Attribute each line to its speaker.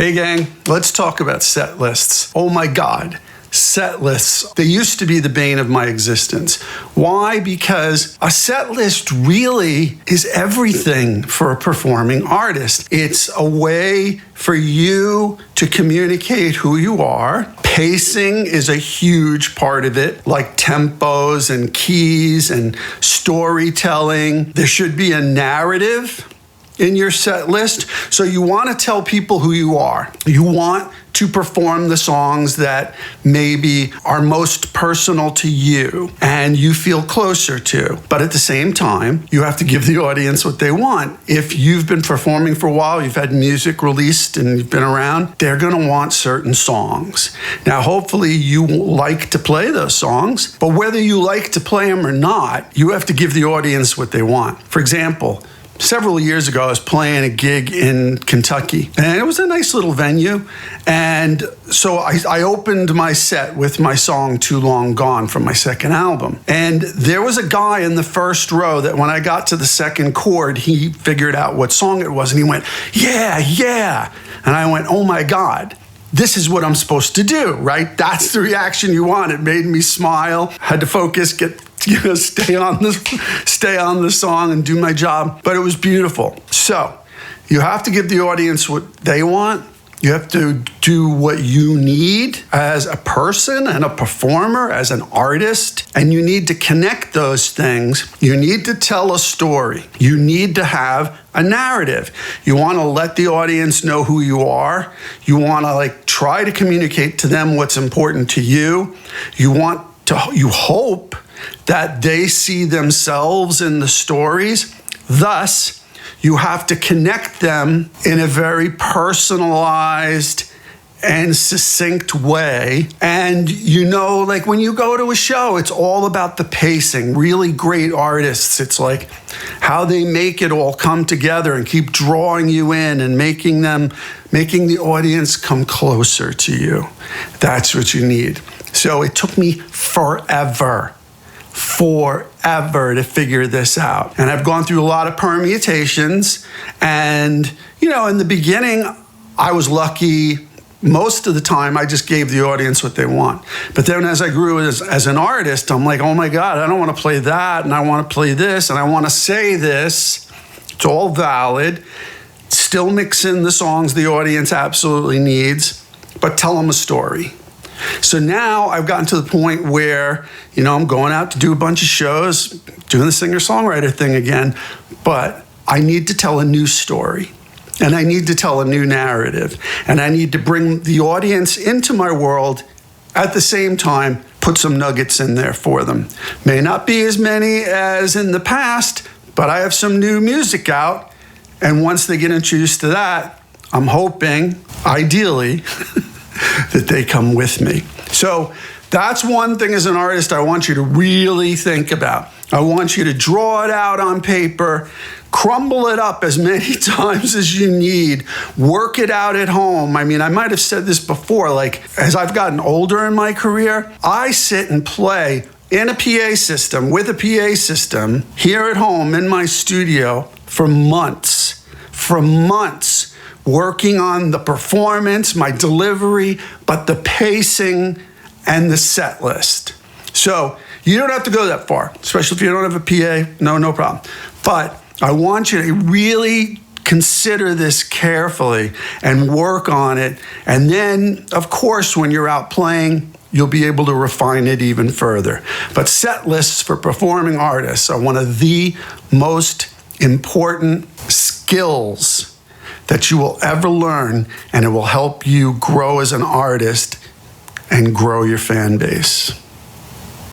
Speaker 1: Hey gang, let's talk about set lists. Oh my God, set lists. They used to be the bane of my existence. Why? Because a set list really is everything for a performing artist. It's a way for you to communicate who you are. Pacing is a huge part of it, like tempos and keys and storytelling. There should be a narrative in your set list. So you want to tell people who you are. You want to perform the songs that maybe are most personal to you and you feel closer to. But at the same time, you have to give the audience what they want. If you've been performing for a while, you've had music released and you've been around, they're going to want certain songs. Now, hopefully you like to play those songs, but whether you like to play them or not, you have to give the audience what they want. For example, several years ago, I was playing a gig in Kentucky, and it was a nice little venue. And so I opened my set with my song Too Long Gone from my second album. And there was a guy in the first row that when I got to the second chord, he figured out what song it was, and he went, yeah. And I went, oh my God. This is what I'm supposed to do, right? That's the reaction you want. It made me smile. Had to focus, stay on the song and do my job. But it was beautiful. So you have to give the audience what they want. You have to do what you need as a person and a performer, as an artist, and you need to connect those things. You need to tell a story. You need to have a narrative. You want to let the audience know who you are. You want to try to communicate to them what's important to you. You hope that they see themselves in the stories. Thus, you have to connect them in a very personalized and succinct way. And when you go to a show, it's all about the pacing. Really great artists, it's like how they make it all come together and keep drawing you in and making the audience come closer to you. That's what you need. So it took me forever to figure this out. And I've gone through a lot of permutations. And, in the beginning, I was lucky. Most of the time, I just gave the audience what they want. But then as I grew as an artist, I'm like, oh my God, I don't want to play that. And I want to play this. And I want to say this. It's all valid. Still mix in the songs the audience absolutely needs, but tell them a story. So now I've gotten to the point where, I'm going out to do a bunch of shows, doing the singer-songwriter thing again, but I need to tell a new story, and I need to tell a new narrative, and I need to bring the audience into my world at the same time, put some nuggets in there for them. May not be as many as in the past, but I have some new music out, and once they get introduced to that, I'm hoping, ideally, that they come with me. So that's one thing as an artist I want you to really think about. I want you to draw it out on paper, crumble it up as many times as you need, work it out at home. I might have said this before, as I've gotten older in my career, I sit and play in a PA system, with a PA system, here at home in my studio for months, working on the performance, my delivery, but the pacing and the set list. So you don't have to go that far, especially if you don't have a PA, no problem. But I want you to really consider this carefully and work on it. And then, of course, when you're out playing, you'll be able to refine it even further. But set lists for performing artists are one of the most important skills that you will ever learn, and it will help you grow as an artist and grow your fan base.